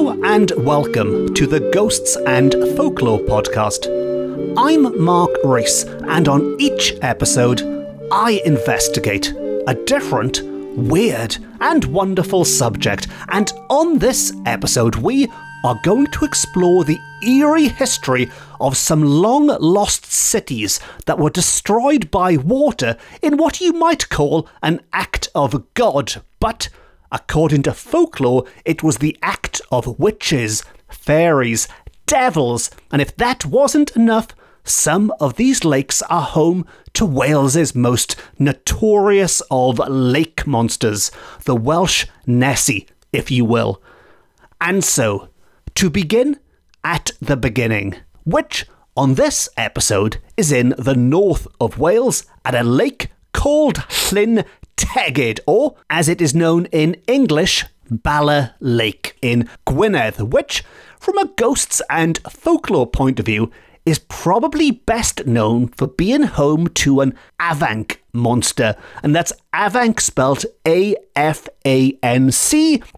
Hello and welcome to the Ghosts and Folklore podcast. I'm Mark Rees, and on each episode, I investigate a different, weird and wonderful subject. And on this episode, we are going to explore the eerie history of some long-lost cities that were destroyed by water in what you might call an act of God. But according to folklore, it was the act of witches, fairies, devils, and if that wasn't enough, some of these lakes are home to Wales's most notorious of lake monsters, the Welsh Nessie, if you will. And so, to begin at the beginning, which on this episode is in the north of Wales at a lake called Llyn Tegid, or as it is known in English, Bala Lake in Gwynedd, which, from a ghosts and folklore point of view, is probably best known for being home to an afanc monster, and that's afanc spelt A-F-A-N-C,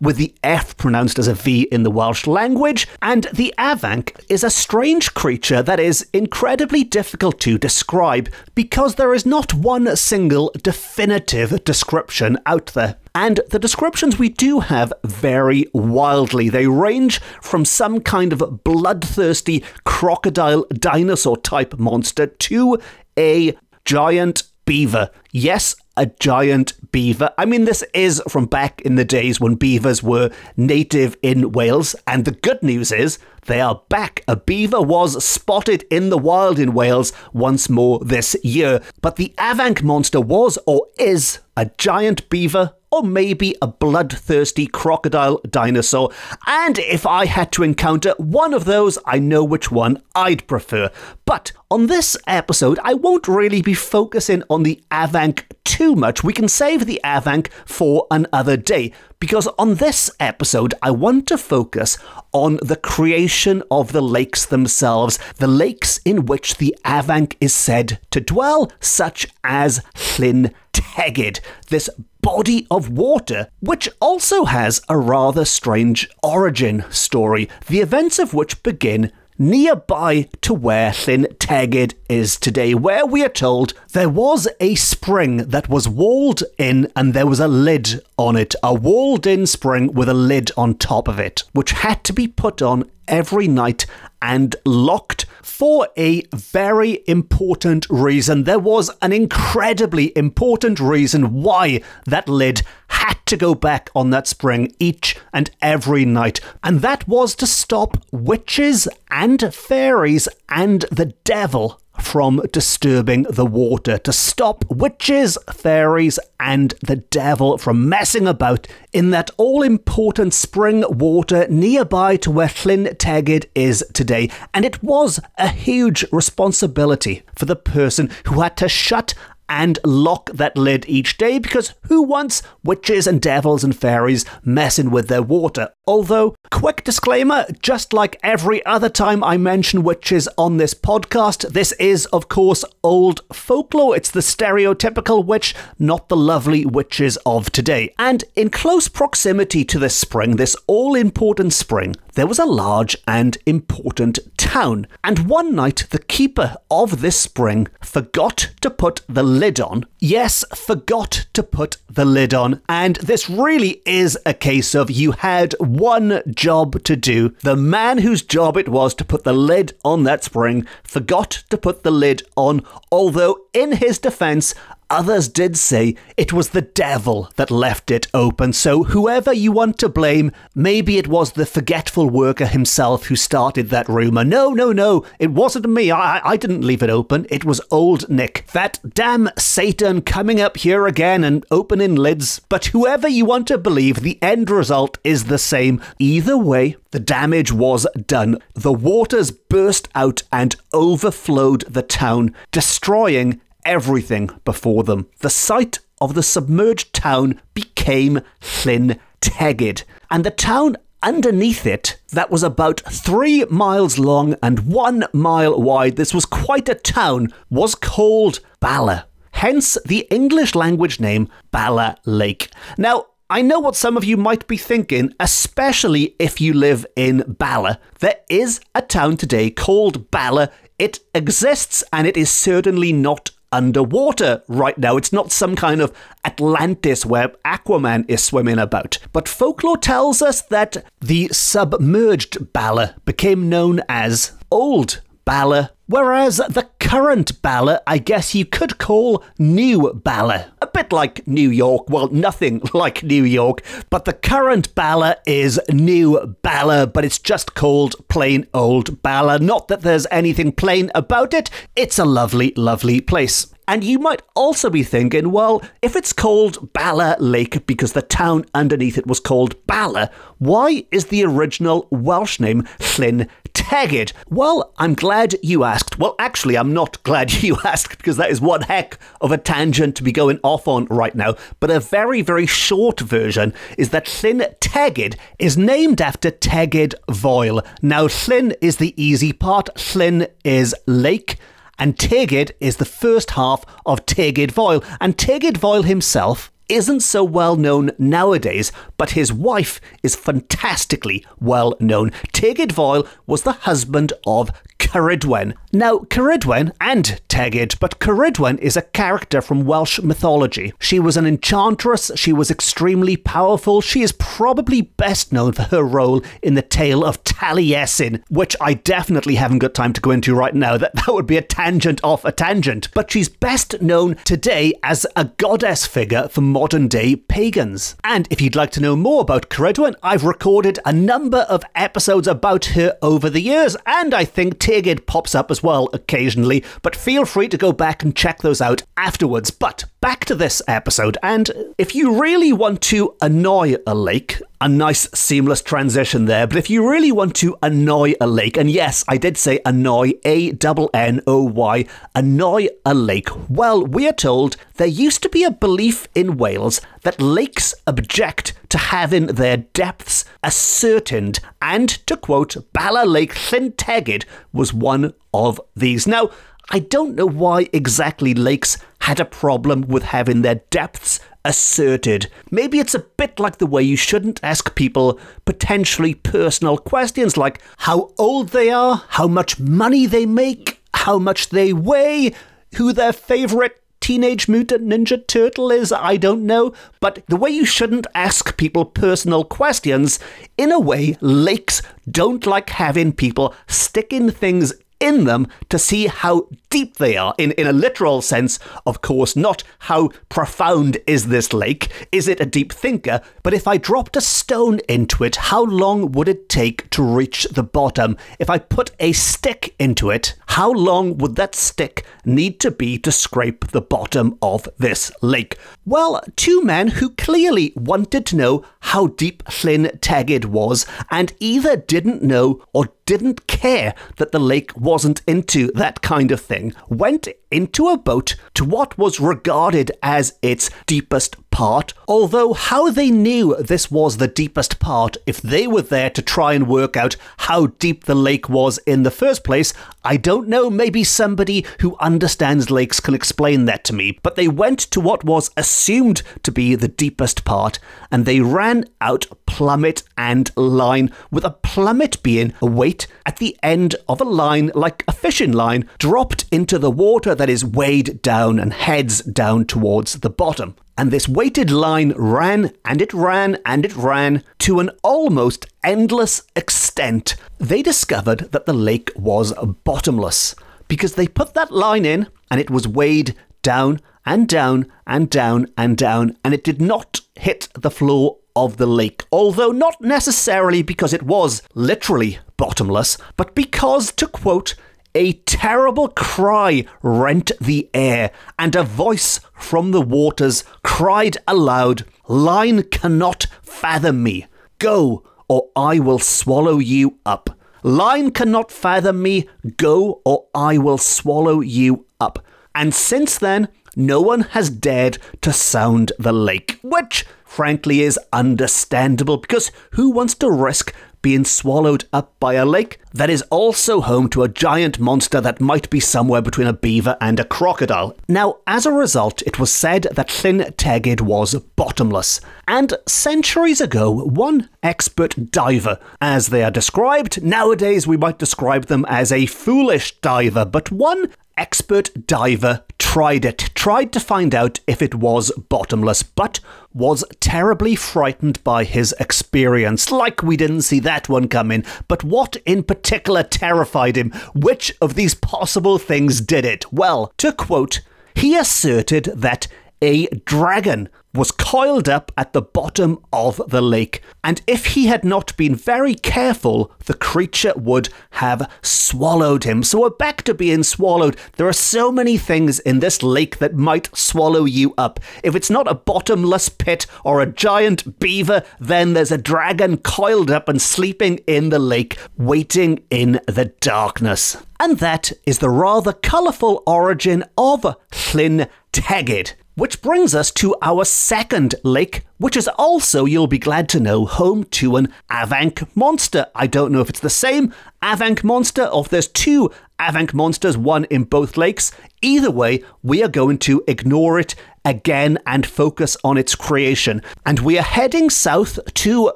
with the F pronounced as a V in the Welsh language. And the afanc is a strange creature that is incredibly difficult to describe because there is not one single definitive description out there. And the descriptions we do have vary wildly. They range from some kind of bloodthirsty crocodile dinosaur type monster to a giant beaver. Yes, a giant beaver. I mean, this is from back in the days when beavers were native in Wales, and the good news is they are back. A beaver was spotted in the wild in Wales once more this year, but the afanc monster was or is a giant beaver, or maybe a bloodthirsty crocodile dinosaur. And if I had to encounter one of those, I know which one I'd prefer. But on this episode, I won't really be focusing on the afanc too much. We can save the afanc for another day, because on this episode, I want to focus on the creation of the lakes themselves, the lakes in which the afanc is said to dwell, such as Llyn Tegid, this body of water, which also has a rather strange origin story, the events of which begin nearby to where Llyn Tegid is today, where we are told there was a spring that was walled in and there was a lid on it, a walled-in spring with a lid on top of it, which had to be put on every night and locked for a very important reason. There was an incredibly important reason why that lid had to go back on that spring each and every night, and that was to stop witches and fairies and the devil from disturbing the water, to stop witches, fairies and the devil from messing about in that all-important spring water nearby to where Llyn Tegid is today. And it was a huge responsibility for the person who had to shut and lock that lid each day, because who wants witches and devils and fairies messing with their water? Although, quick disclaimer, just like every other time I mention witches on this podcast, this is, of course, old folklore. It's the stereotypical witch, not the lovely witches of today. And in close proximity to this spring, this all-important spring, there was a large and important town. And one night, the keeper of this spring forgot to put the lid on. Yes, forgot to put the lid on. And this really is a case of you had one job to do. The man whose job it was to put the lid on that spring forgot to put the lid on, although in his defense, others did say it was the devil that left it open. So whoever you want to blame, maybe it was the forgetful worker himself who started that rumour. No, it wasn't me. I didn't leave it open. It was old Nick. That damn Satan coming up here again and opening lids. But whoever you want to believe, the end result is the same. Either way, the damage was done. The waters burst out and overflowed the town, destroying everything before them. The site of the submerged town became Llyn Tegid, and the town underneath it, that was about 3 miles long and 1 mile wide, this was quite a town, was called Bala. Hence the English language name Bala Lake. Now, I know what some of you might be thinking, especially if you live in Bala. There is a town today called Bala. It exists, and it is certainly not underwater right now. It's not some kind of Atlantis where Aquaman is swimming about. But folklore tells us that the submerged Bala became known as Old Bala, whereas the current Bala, I guess you could call New Bala. A bit like New York. Well, nothing like New York, but the current Bala is New Bala, but it's just called plain Old Bala. Not that there's anything plain about it. It's a lovely, lovely place. And you might also be thinking, well, if it's called Bala Lake because the town underneath it was called Bala, why is the original Welsh name Llyn Tegid? Well, I'm glad you asked. Well, actually, I'm not glad you asked, because that is one heck of a tangent to be going off on right now. But a very, very short version is that Llyn Tegid is named after Tegid Foel. Now, Llyn is the easy part. Llyn is lake, and Tegid is the first half of Tegid Foel. And Tegid Foel himself isn't so well known nowadays, but his wife is fantastically well known. Tegid Foel was the husband of Ceridwen. Now, Ceridwen and Tegid, but Ceridwen is a character from Welsh mythology. She was an enchantress, she was extremely powerful, she is probably best known for her role in the tale of Taliesin, which I definitely haven't got time to go into right now. That would be a tangent off a tangent. But she's best known today as a goddess figure for modern day pagans. And if you'd like to know more about Ceridwen, I've recorded a number of episodes about her over the years, and I think Tegid pops up as well occasionally, but feel free to go back and check those out afterwards. But back to this episode, and if you really want to annoy a lake, a nice seamless transition there, but if you really want to annoy a lake, and yes, I did say annoy, A-N-N-O-Y, annoy a lake, well, we are told there used to be a belief in Wales that lakes object to having their depths ascertained, and to quote, Bala Lake Llyn Tegid was one of these. Now, I don't know why exactly lakes had a problem with having their depths asserted. Maybe it's a bit like the way you shouldn't ask people potentially personal questions like how old they are, how much money they make, how much they weigh, who their favourite Teenage Mutant Ninja Turtle is, I don't know. But the way you shouldn't ask people personal questions, in a way, lakes don't like having people sticking things in them to see how deep they are, in a literal sense, of course, not how profound is this lake, is it a deep thinker, but if I dropped a stone into it, how long would it take to reach the bottom? If I put a stick into it, how long would that stick need to be to scrape the bottom of this lake? Well, two men who clearly wanted to know how deep Llyn Tegid was, and either didn't know or didn't care that the lake wasn't into that kind of thing, went into a boat to what was regarded as its deepest part, although how they knew this was the deepest part, if they were there to try and work out how deep the lake was in the first place, I don't know. Maybe somebody who understands lakes can explain that to me. But they went to what was assumed to be the deepest part, and they ran out plummet and line, with a plummet being a weight at the end of a line, like a fishing line, dropped into the water that is weighed down and heads down towards the bottom. And this weighted line ran, and it ran, and it ran to an almost endless extent. They discovered that the lake was bottomless, because they put that line in, and it was weighed down, and down, and down, and down, and it did not hit the floor of the lake. Although not necessarily because it was literally bottomless, but because, to quote, a terrible cry rent the air, and a voice from the waters cried aloud, "Line cannot fathom me. Go, or I will swallow you up. Line cannot fathom me. Go, or I will swallow you up." And since then, no one has dared to sound the lake, which, frankly, is understandable, because who wants to risk being swallowed up by a lake that is also home to a giant monster that might be somewhere between a beaver and a crocodile. Now, as a result, it was said that Llyn Tegid was bottomless. And centuries ago, one expert diver, as they are described, nowadays we might describe them as a foolish diver, but one expert diver tried to find out if it was bottomless, but was terribly frightened by his experience. Like we didn't see that one coming. But what in particular terrified him? Which of these possible things did it? Well, to quote, he asserted that a dragon was coiled up at the bottom of the lake, and if he had not been very careful, the creature would have swallowed him. So we're back to being swallowed. There are so many things in this lake that might swallow you up. If it's not a bottomless pit or a giant beaver, then there's a dragon coiled up and sleeping in the lake, waiting in the darkness. And that is the rather colourful origin of Llyn Tegid. Which brings us to our second lake, which is also, you'll be glad to know, home to an Avanc monster. I don't know if it's the same Avanc monster or if there's two Avanc monsters, one in both lakes. Either way, we are going to ignore it again and focus on its creation. And we are heading south to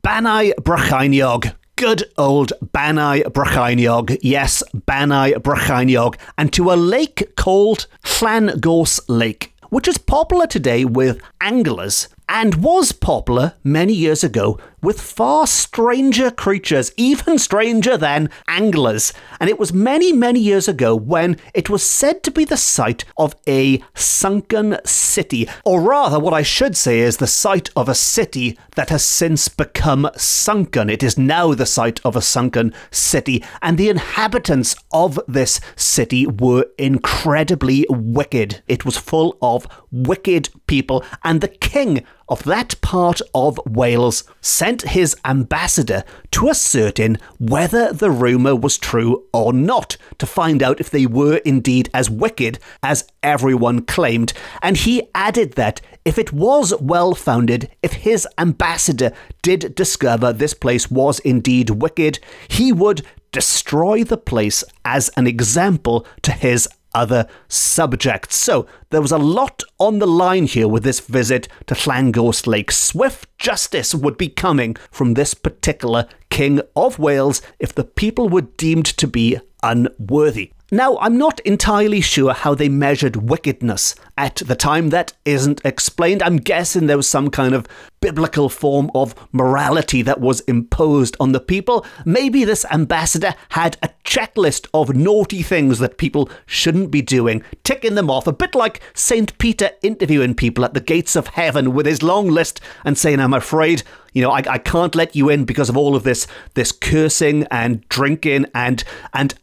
Banau Brycheiniog. Good old Banau Brycheiniog. Yes, Banau Brycheiniog. And to a lake called Llangors Lake, which is popular today with anglers and was popular many years ago with far stranger creatures, even stranger than anglers. And it was many, many years ago when it was said to be the site of a sunken city. Or rather, what I should say is the site of a city that has since become sunken. It is now the site of a sunken city. And the inhabitants of this city were incredibly wicked. It was full of wicked people. And the king of that part of Wales sent his ambassador to ascertain whether the rumour was true or not, to find out if they were indeed as wicked as everyone claimed. And he added that if it was well-founded, if his ambassador did discover this place was indeed wicked, he would destroy the place as an example to his other subjects. So there was a lot on the line here with this visit to Llangors Lake. Swift justice would be coming from this particular King of Wales if the people were deemed to be unworthy. Now, I'm not entirely sure how they measured wickedness at the time. That isn't explained. I'm guessing there was some kind of biblical form of morality that was imposed on the people. Maybe this ambassador had a checklist of naughty things that people shouldn't be doing, ticking them off, a bit like St. Peter interviewing people at the gates of heaven with his long list and saying, I'm afraid, I can't let you in because of all of this cursing and drinking and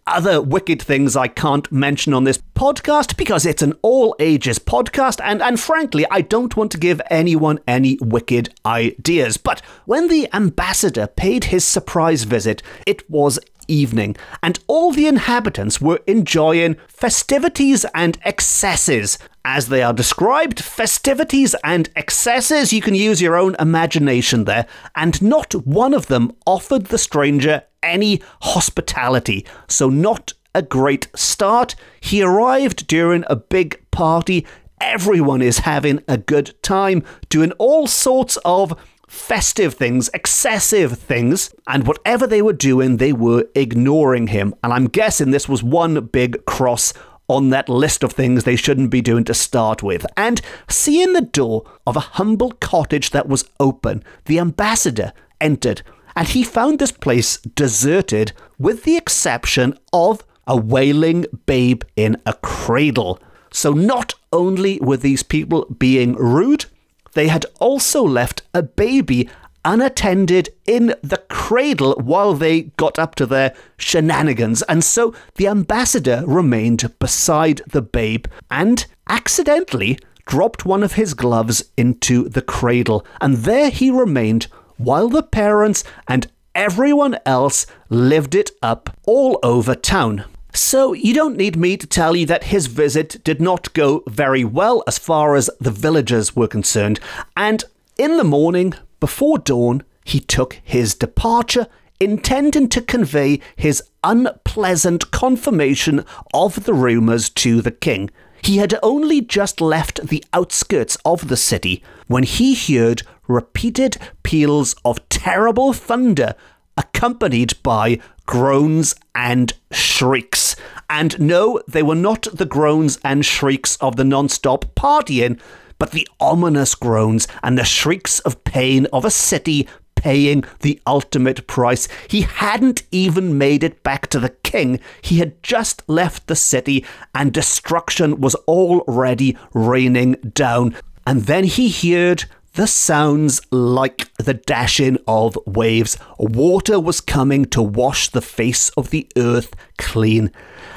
other wicked things I can't mention on this podcast because it's an all-ages podcast and frankly, I don't want to give anyone any wicked ideas. But when the ambassador paid his surprise visit, it was evening, and all the inhabitants were enjoying festivities and excesses. As they are described, festivities and excesses, you can use your own imagination there, and not one of them offered the stranger any hospitality. So not a great start. He arrived during a big party. Everyone is having a good time, doing all sorts of festive things, excessive things, and whatever they were doing, they were ignoring him. And I'm guessing this was one big cross on that list of things they shouldn't be doing to start with. And seeing the door of a humble cottage that was open, the ambassador entered, and he found this place deserted, with the exception of a wailing babe in a cradle. So not only were these people being rude, they had also left a baby unattended in the cradle while they got up to their shenanigans. And so the ambassador remained beside the babe and accidentally dropped one of his gloves into the cradle. And there he remained while the parents and everyone else lived it up all over town. So you don't need me to tell you that his visit did not go very well as far as the villagers were concerned. And in the morning, before dawn, he took his departure intending to convey his unpleasant confirmation of the rumours to the king. He had only just left the outskirts of the city when he heard repeated peals of terrible thunder accompanied by groans and shrieks. And no, they were not the groans and shrieks of the non-stop partying, but the ominous groans and the shrieks of pain of a city paying the ultimate price. He hadn't even made it back to the king. He had just left the city and destruction was already raining down. And then he heard the sounds like the dashing of waves. Water was coming to wash the face of the earth clean.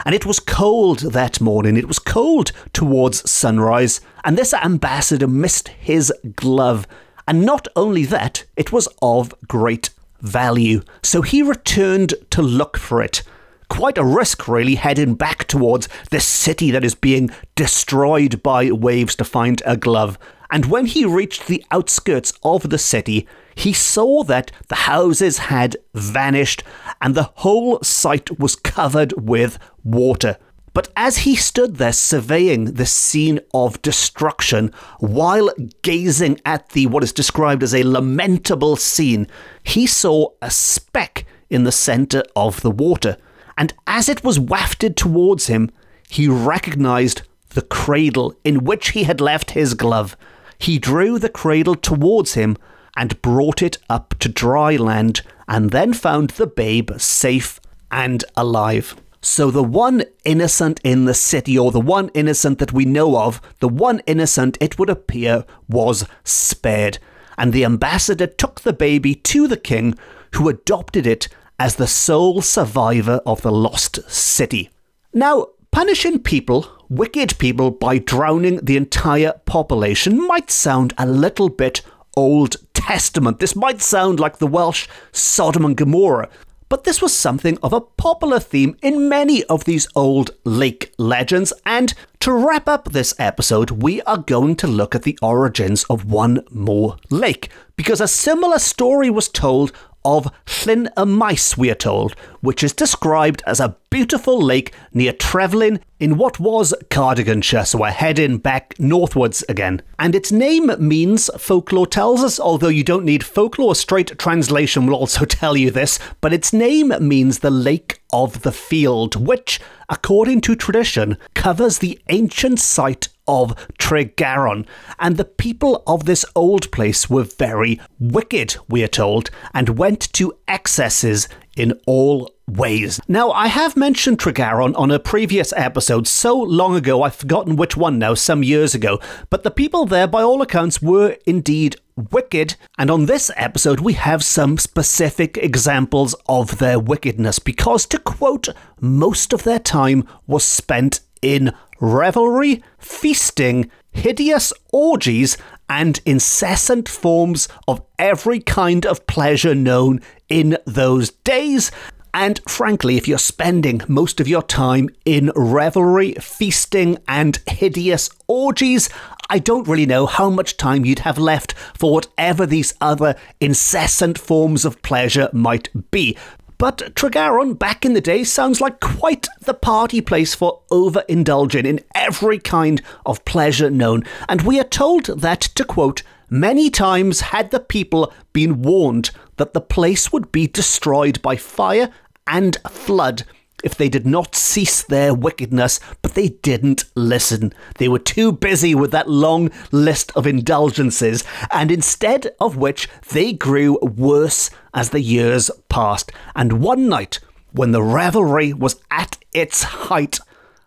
And it was cold that morning. It was cold towards sunrise. And this ambassador missed his glove. And not only that, it was of great value. So he returned to look for it. Quite a risk, really, heading back towards this city that is being destroyed by waves to find a glove. And when he reached the outskirts of the city, he saw that the houses had vanished and the whole site was covered with water. But as he stood there surveying the scene of destruction, while gazing at what is described as a lamentable scene, he saw a speck in the centre of the water. And as it was wafted towards him, he recognised the cradle in which he had left his glove. He drew the cradle towards him and brought it up to dry land, and then found the babe safe and alive. So the one innocent in the city, or the one innocent that we know of, the one innocent, it would appear, was spared. And the ambassador took the baby to the king, who adopted it as the sole survivor of the lost city. Now, punishing people, wicked people, by drowning the entire population might sound a little bit Old Testament. This might sound like the Welsh Sodom and Gomorrah. But this was something of a popular theme in many of these old lake legends. And to wrap up this episode, we are going to look at the origins of one more lake. Because a similar story was told of Llyn y Maes, we are told, which is described as a beautiful lake near Treflyn in what was Cardiganshire, so we're heading back northwards again. And its name means, folklore tells us, although you don't need folklore, straight translation will also tell you this, but its name means the Lake of the Field, which, according to tradition, covers the ancient site of Tregaron. And the people of this old place were very wicked, we are told, and went to excesses in all ways. Now, I have mentioned Tregaron on a previous episode so long ago, I've forgotten which one now, some years ago, but the people there, by all accounts, were indeed wicked, and on this episode we have some specific examples of their wickedness, because, to quote, most of their time was spent in revelry, feasting, hideous orgies, and incessant forms of every kind of pleasure known in those days. And frankly, if you're spending most of your time in revelry, feasting, and hideous orgies, I don't really know how much time you'd have left for whatever these other incessant forms of pleasure might be. But Tregaron, back in the day, sounds like quite the party place for overindulging in every kind of pleasure known. And we are told that, to quote, many times had the people been warned that the place would be destroyed by fire and flood if they did not cease their wickedness, but they didn't listen. They were too busy with that long list of indulgences, and instead of which they grew worse as the years passed. And one night, when the revelry was at its height,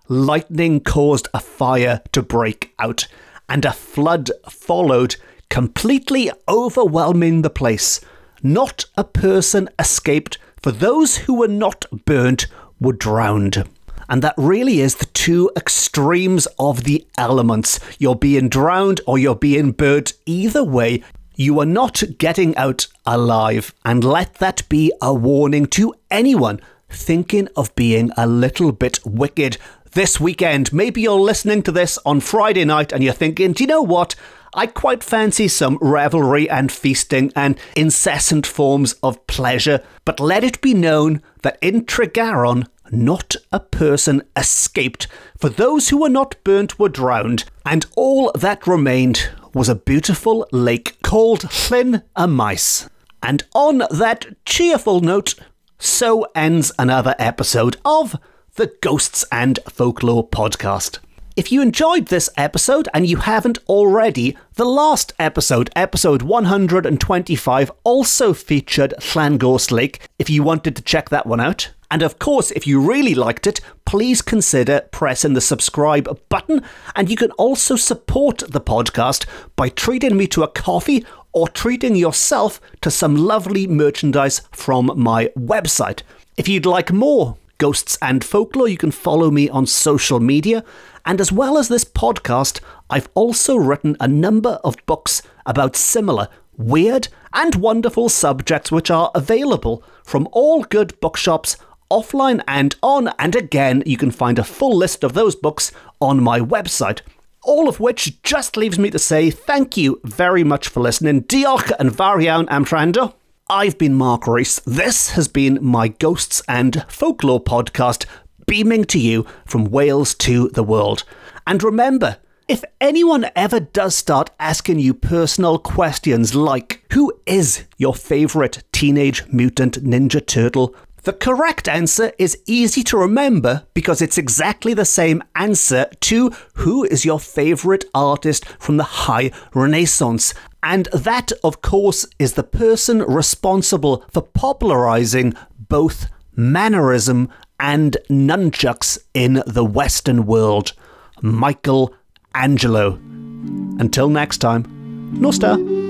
lightning caused a fire to break out, and a flood followed, completely overwhelming the place. Not a person escaped, for those who were not burnt were drowned. And that really is the two extremes of the elements. You're being drowned or you're being burnt. Either way, you are not getting out alive. And let that be a warning to anyone thinking of being a little bit wicked this weekend. Maybe you're listening to this on Friday night and you're thinking, do you know what? I quite fancy some revelry and feasting and incessant forms of pleasure, but let it be known that in Tregaron, not a person escaped, for those who were not burnt were drowned, and all that remained was a beautiful lake called Llyn y Maes. And on that cheerful note, so ends another episode of the Ghosts and Folklore podcast. If you enjoyed this episode and you haven't already, the last episode, episode 125, also featured Llangorst Lake, if you wanted to check that one out. And of course, if you really liked it, please consider pressing the subscribe button. And you can also support the podcast by treating me to a coffee or treating yourself to some lovely merchandise from my website. If you'd like more Ghosts and Folklore, you can follow me on social media. And as well as this podcast, I've also written a number of books about similar weird and wonderful subjects which are available from all good bookshops, offline and on, and again, you can find a full list of those books on my website. All of which just leaves me to say thank you very much for listening. Diolch yn fawr iawn am wrando. I've been Mark Rees. This has been my Ghosts and Folklore podcast, beaming to you from Wales to the world. And remember, if anyone ever does start asking you personal questions like, who is your favourite Teenage Mutant Ninja Turtle? The correct answer is easy to remember because it's exactly the same answer to who is your favourite artist from the High Renaissance. And that, of course, is the person responsible for popularising both mannerism and nunchucks in the Western world, Michelangelo. Until next time, Nosta.